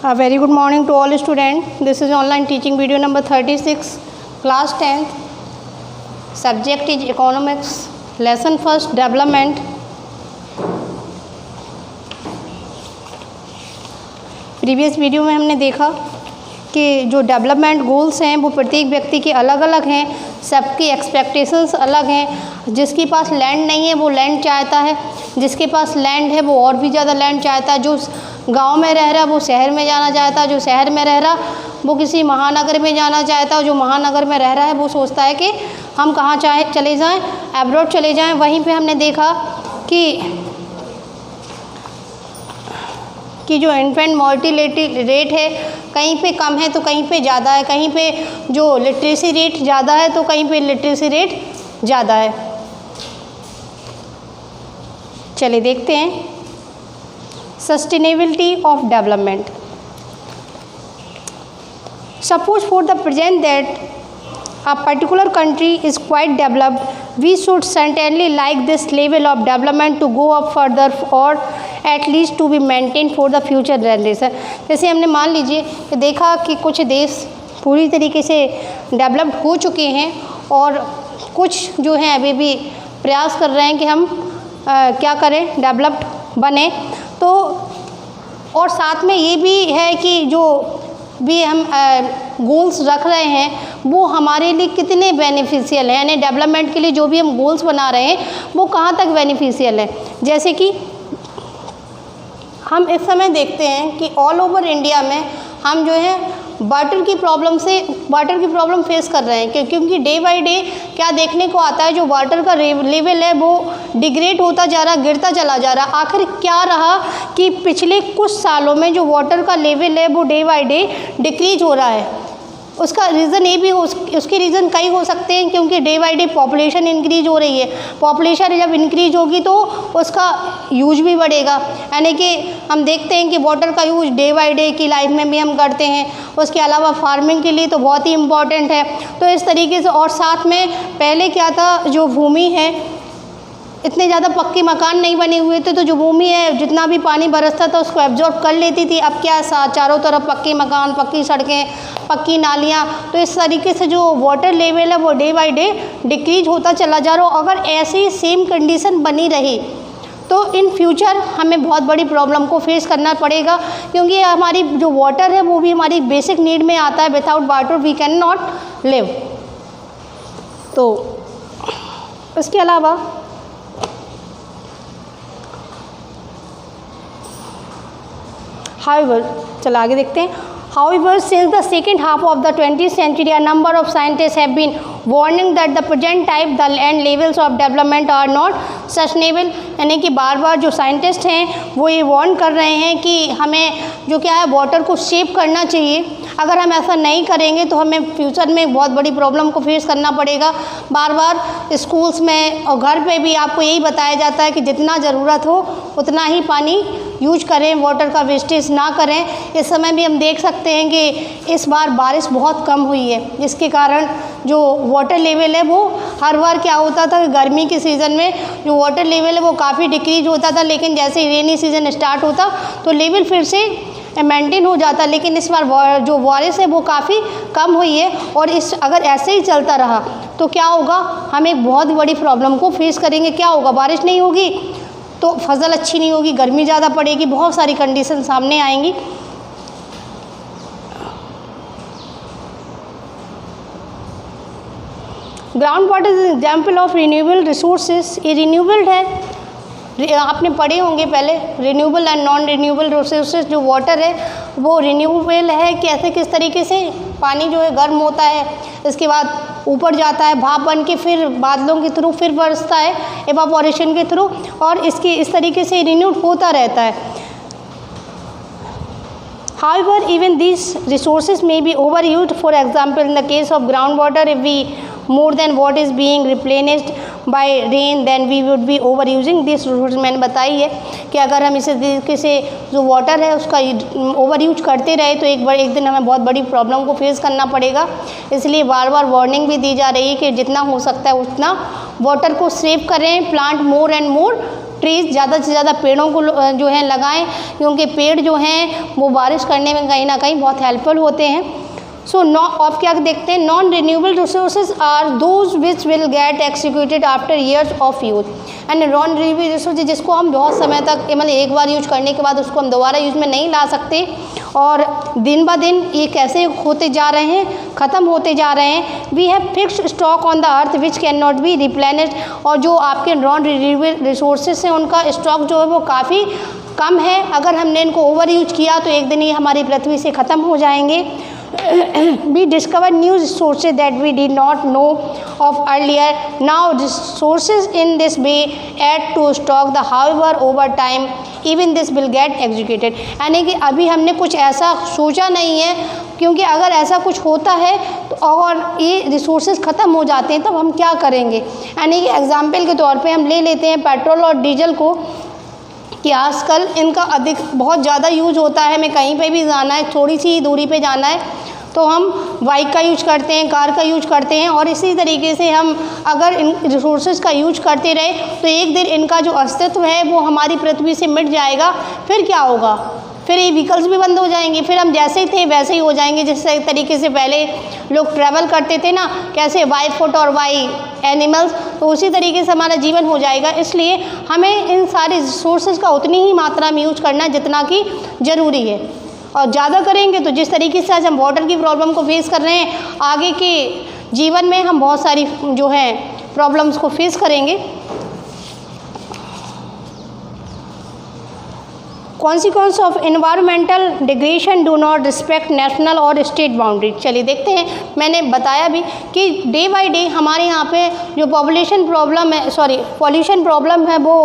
A very good morning to all students. This is online teaching video number 36, class 10th. Subject is economics. Lesson first, development. Previous video में हमने देखा कि जो development goals हैं वो प्रत्येक व्यक्ति के अलग अलग हैं, सबकी एक्सपेक्टेशंस अलग हैं। जिसके पास लैंड नहीं है वो लैंड चाहता है, जिसके पास लैंड है वो और भी ज़्यादा लैंड चाहता है। जो गांव में रह रहा है वो शहर में जाना चाहता है, जो शहर में रह रहा वो किसी महानगर में जाना चाहता है, जो महानगर में रह रहा है वो सोचता है कि हम कहाँ चाहे चले जाएँ, एब्रॉड चले जाएँ। वहीं पे हमने देखा कि जो इन्फेंट मोर्टिलिटी रेट है कहीं पे कम है तो कहीं पे ज़्यादा है, कहीं पे जो लिटरेसी रेट ज़्यादा है तो कहीं पे लिटरेसी रेट ज़्यादा है। चलिए देखते हैं sustainability of development. Suppose for the present that a particular country is quite developed, we should certainly like this level of development to go up further or at least to be maintained for the future generation। जैसे हमने मान लीजिए कि देखा कि कुछ देश पूरी तरीके से डेवलप्ड हो चुके हैं और कुछ जो हैं अभी भी प्रयास कर रहे हैं कि हम क्या करें, डेवलप्ड बने। तो और साथ में ये भी है कि जो भी हम गोल्स रख रहे हैं वो हमारे लिए कितने बेनिफिशियल हैं, यानी डेवलपमेंट के लिए जो भी हम गोल्स बना रहे हैं वो कहाँ तक बेनिफिशियल है। जैसे कि हम इस समय देखते हैं कि ऑल ओवर इंडिया में हम जो है वाटर की प्रॉब्लम फेस कर रहे हैं, क्योंकि डे बाय डे क्या देखने को आता है, जो वाटर का लेवल है वो डिग्रेड होता जा रहा, गिरता चला जा रहा। आखिर क्या रहा कि पिछले कुछ सालों में जो वाटर का लेवल है वो डे बाय डे डिक्रीज हो रहा है। उसका रीज़न ये भी उसके रीज़न कई हो सकते हैं, क्योंकि day by day population increase हो रही है। पॉपुलेशन जब इंक्रीज होगी तो उसका यूज भी बढ़ेगा, यानी कि हम देखते हैं कि वाटर का यूज डे बाय डे की लाइफ में भी हम करते हैं। उसके अलावा फार्मिंग के लिए तो बहुत ही इम्पॉर्टेंट है। तो इस तरीके से और साथ में पहले क्या था, जो भूमि है इतने ज़्यादा पक्के मकान नहीं बने हुए थे, तो जो भूमि है जितना भी पानी बरसता था उसको एब्जॉर्ब कर लेती थी। अब क्या चारों तरफ पक्के मकान, पक्की सड़कें, पक्की नालियाँ, तो इस तरीके से जो वाटर लेवल है वो डे बाय डे डिक्रीज होता चला जा रहा। अगर ऐसी सेम कंडीशन बनी रही तो इन फ्यूचर हमें बहुत बड़ी प्रॉब्लम को फेस करना पड़ेगा, क्योंकि हमारी जो वाटर है वो भी हमारी बेसिक नीड में आता है। Without water we can not live. तो इसके अलावा However, चलो आगे देखते हैं। However, since the second half of the 20th century, a number of scientists have been warning that the present type the and levels of development are not sustainable। यानी कि बार बार जो साइंटिस्ट हैं वो ये वार्न कर रहे हैं कि हमें जो क्या है वाटर को सेव करना चाहिए। अगर हम ऐसा नहीं करेंगे तो हमें फ्यूचर में बहुत बड़ी प्रॉब्लम को फेस करना पड़ेगा। बार बार स्कूल्स में और घर पे भी आपको यही बताया जाता है कि जितना ज़रूरत हो उतना ही पानी यूज करें, वाटर का वेस्टेज ना करें। इस समय भी हम देख सकते हैं कि इस बार बारिश बहुत कम हुई है, जिसके कारण जो वाटर लेवल है वो हर बार क्या होता था कि गर्मी के सीज़न में जो वाटर लेवल है वो काफ़ी डिक्रीज होता था, लेकिन जैसे ही रेनी सीज़न स्टार्ट होता तो लेवल फिर से मेंटेन हो जाता। लेकिन इस बार जो बारिश है वो काफ़ी कम हुई है और अगर ऐसे ही चलता रहा तो क्या होगा, हम एक बहुत बड़ी प्रॉब्लम को फेस करेंगे। क्या होगा, बारिश नहीं होगी तो फसल अच्छी नहीं होगी, गर्मी ज़्यादा पड़ेगी, बहुत सारी कंडीशन सामने आएंगी। Ground water is example of renewable resources. ये रिन्यूएबल है, आपने पढ़े होंगे पहले, renewable and non renewable resources. जो वाटर है वो रिन्यूएबल है, कैसे किस तरीके से पानी जो है गर्म होता है, इसके बाद ऊपर जाता है भाप बन के, फिर बादलों के थ्रू फिर बरसता है एवापोरेशन के थ्रू, और इस तरीके से रिन्यूड होता रहता है। However, even these resources may be overused. For example, in the case of groundwater, if we more than what is being replenished by rain, then we would be overusing this resource। मैंने बताई है कि अगर हम इस तरीके से जो वाटर है उसका ओवर यूज करते रहे तो एक दिन हमें बहुत बड़ी प्रॉब्लम को फेस करना पड़ेगा। इसलिए बार बार वार्निंग भी दी जा रही है कि जितना हो सकता है उतना वाटर को सेव करें, plant more and more trees, ज़्यादा से ज़्यादा पेड़ों को जो है लगाएं, क्योंकि पेड़ जो हैं वो बारिश करने में कहीं ना कहीं बहुत हेल्पफुल होते हैं। सो अब क्या देखते हैं, non renewable resources are those which will get executed after years of use. And non renewable resource जिसको हम बहुत समय तक मतलब एक बार यूज करने के बाद उसको हम दोबारा यूज में नहीं ला सकते, और दिन ब दिन ये कैसे होते जा रहे हैं, ख़त्म होते जा रहे हैं। We have fixed stock on the earth which can not be replenished, और जो आपके नॉन रिन्यूएबल रिसोर्सेज हैं उनका स्टॉक जो है वो काफ़ी कम है। अगर हमने इनको ओवर यूज किया तो एक दिन ये हमारी पृथ्वी से ख़त्म हो जाएंगे। We discovered new sources that we did not know of earlier. Now resources in this way add to stock the however over time even this will get executed। यानी कि अभी हमने कुछ ऐसा सोचा नहीं है, क्योंकि अगर ऐसा कुछ होता है तो और ये रिसोर्सेज ख़त्म हो जाते हैं तब हम क्या करेंगे। यानी कि एग्जाम्पल के तौर पे हम ले लेते हैं पेट्रोल और डीजल को, कि आजकल इनका बहुत ज़्यादा यूज होता है। हमें कहीं पे भी जाना है, थोड़ी सी दूरी पे जाना है तो हम बाइक का यूज करते हैं, कार का यूज करते हैं, और इसी तरीके से हम अगर इन रिसोर्सेज का यूज करते रहे तो एक दिन इनका जो अस्तित्व है वो हमारी पृथ्वी से मिट जाएगा। फिर क्या होगा, फिर ये व्हीकल्स भी बंद हो जाएंगे, फिर हम जैसे थे वैसे ही हो जाएंगे। जिस तरीके से पहले लोग ट्रैवल करते थे ना, कैसे बाई फुट और बाई एनिमल्स, तो उसी तरीके से हमारा जीवन हो जाएगा। इसलिए हमें इन सारे रिसोर्सेज का उतनी ही मात्रा में यूज करना है जितना कि ज़रूरी है, और ज़्यादा करेंगे तो जिस तरीके से आज हम वाटर की प्रॉब्लम को फेस कर रहे हैं, आगे के जीवन में हम बहुत सारी जो है प्रॉब्लम्स को फेस करेंगे। Consequence of environmental degradation do not respect national और स्टेट बाउंड्री। चलिए देखते हैं, मैंने बताया भी कि डे बाय डे हमारे यहाँ पे जो पॉल्यूशन प्रॉब्लम है वो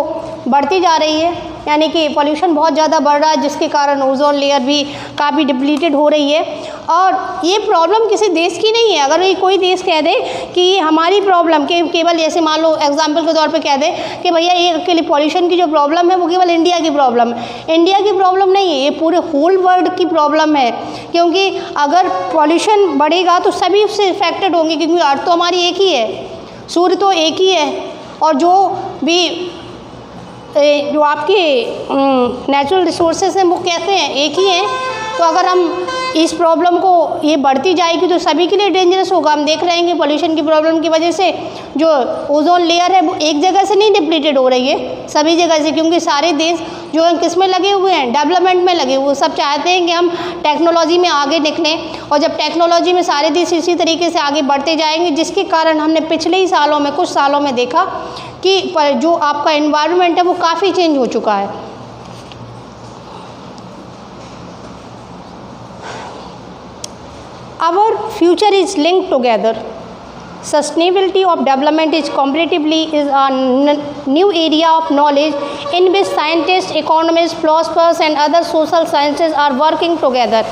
बढ़ती जा रही है। यानी कि पॉल्यूशन बहुत ज़्यादा बढ़ रहा है, जिसके कारण ओजोन लेयर भी काफ़ी डिप्लीटेड हो रही है। और ये प्रॉब्लम किसी देश की नहीं है। अगर ये कोई देश कह दे कि ये हमारी प्रॉब्लम, के केवल ऐसे मान लो एग्जांपल के तौर पे कह दे कि भैया ये अकेले पॉल्यूशन की जो प्रॉब्लम है वो केवल इंडिया की प्रॉब्लम है, इंडिया की प्रॉब्लम नहीं है, ये पूरे होल वर्ल्ड की प्रॉब्लम है। क्योंकि अगर पॉल्यूशन बढ़ेगा तो सभी उससे इफेक्टेड होंगे, क्योंकि अर्थ तो हमारी एक ही है, सूर्य तो एक ही है, और जो आपके नेचुरल रिसोर्सेज हैं वो कहते हैं एक ही हैं। तो अगर हम इस प्रॉब्लम को ये बढ़ती जाएगी तो सभी के लिए डेंजरस होगा। हम देख रहे हैं कि पॉल्यूशन की प्रॉब्लम की वजह से जो ओजोन लेयर है वो एक जगह से नहीं डिप्लीटेड हो रही है, सभी जगह से, क्योंकि सारे देश जो हैं किस में लगे हुए हैं, डेवलपमेंट में लगे हुए। सब चाहते हैं कि हम टेक्नोलॉजी में आगे निकलें, और जब टेक्नोलॉजी में सारे देश इसी तरीके से आगे बढ़ते जाएंगे, जिसके कारण हमने पिछले ही सालों में कुछ सालों में देखा कि जो आपका एनवायरनमेंट है वो काफ़ी चेंज हो चुका है। Our future is linked together. Sustainability of development is comparatively is a new area of knowledge in which scientists, economists, philosophers and other social sciences are working together.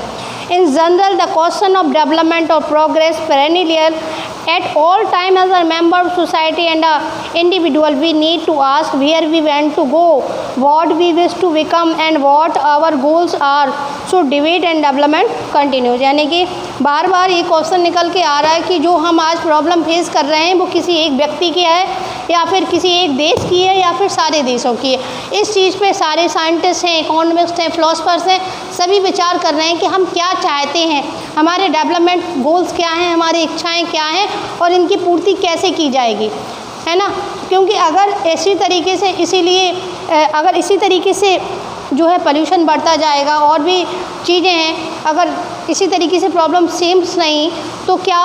In general, the question of development or progress perennial at all time. As a member of society and an individual, we need to ask where we want to go, what we wish to become and what our goals are. So debate and development continues। यानी कि बार बार ये question निकल के आ रहा है कि जो हम आज प्रॉब्लम फेस कर रहे हैं वो किसी एक व्यक्ति की है या फिर किसी एक देश की है या फिर सारे देशों की है। इस चीज़ पे सारे साइंटिस्ट हैं, इकोनॉमिस्ट हैं, फिलोसफर्स हैं, सभी विचार कर रहे हैं कि हम क्या चाहते हैं, हमारे डेवलपमेंट गोल्स क्या हैं, हमारी इच्छाएं क्या हैं और इनकी पूर्ति कैसे की जाएगी, है ना। क्योंकि अगर इसी तरीके से जो है पोल्यूशन बढ़ता जाएगा और भी चीज़ें हैं, अगर इसी तरीके से प्रॉब्लम सेम्स नहीं तो क्या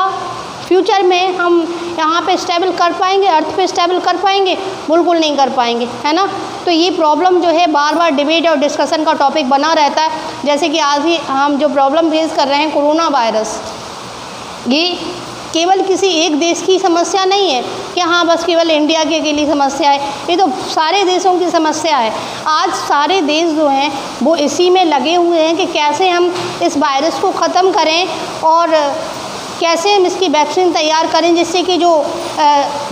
फ्यूचर में हम यहाँ पे स्टेबल कर पाएंगे, अर्थ पे स्टेबल कर पाएंगे? बिल्कुल नहीं कर पाएंगे, है ना। तो ये प्रॉब्लम जो है बार बार डिबेट और डिस्कशन का टॉपिक बना रहता है। जैसे कि आज ही हम जो प्रॉब्लम फेस कर रहे हैं कोरोना वायरस, ये केवल किसी एक देश की समस्या नहीं है कि हाँ बस केवल इंडिया की अकेली समस्या है, ये तो सारे देशों की समस्या है। आज सारे देश जो हैं वो इसी में लगे हुए हैं कि कैसे हम इस वायरस को ख़त्म करें और कैसे हम इसकी वैक्सीन तैयार करें, जिससे कि जो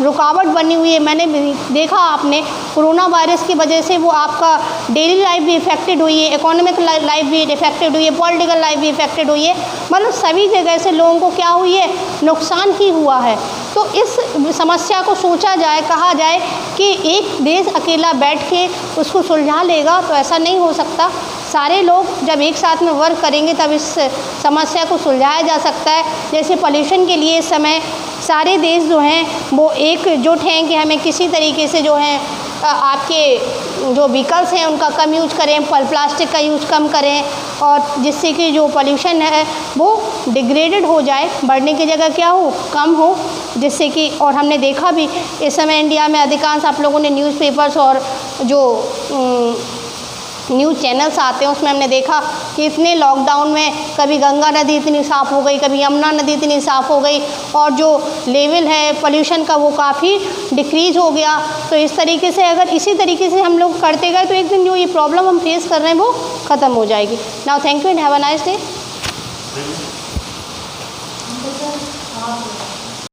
रुकावट बनी हुई है, मैंने देखा आपने कोरोना वायरस की वजह से वो आपका डेली लाइफ भी इफ़ेक्टेड हुई है, इकोनॉमिक लाइफ भी इफ़ेक्टेड हुई है, पॉलिटिकल लाइफ भी इफ़ेक्टेड हुई है। मतलब सभी जगह से लोगों को क्या हुई है, नुकसान ही हुआ है। तो इस समस्या को सोचा जाए, कहा जाए कि एक देश अकेला बैठ के उसको सुलझा लेगा, तो ऐसा नहीं हो सकता। सारे लोग जब एक साथ में वर्क करेंगे तब इस समस्या को सुलझाया जा सकता है। जैसे पॉल्यूशन के लिए इस समय सारे देश जो हैं वो एकजुट हैं कि हमें किसी तरीके से जो है आपके जो व्हीकल्स हैं उनका कम यूज करें, प्लास्टिक का यूज कम करें, और जिससे कि जो पॉल्यूशन है वो डिग्रेडेड हो जाए, बढ़ने की जगह क्या हो, कम हो, जिससे कि, और हमने देखा भी इस समय इंडिया में अधिकांश आप लोगों ने न्यूज़पेपर्स और जो न्यूज़ चैनल्स आते हैं उसमें हमने देखा कि इतने लॉकडाउन में कभी गंगा नदी इतनी साफ़ हो गई, कभी यमुना नदी इतनी साफ़ हो गई, और जो लेवल है पोल्यूशन का वो काफ़ी डिक्रीज़ हो गया। तो इस तरीके से अगर इसी तरीके से हम लोग करते गए तो एक दिन जो ये प्रॉब्लम हम फेस कर रहे हैं वो ख़त्म हो जाएगी। Now thank you and have a nice day.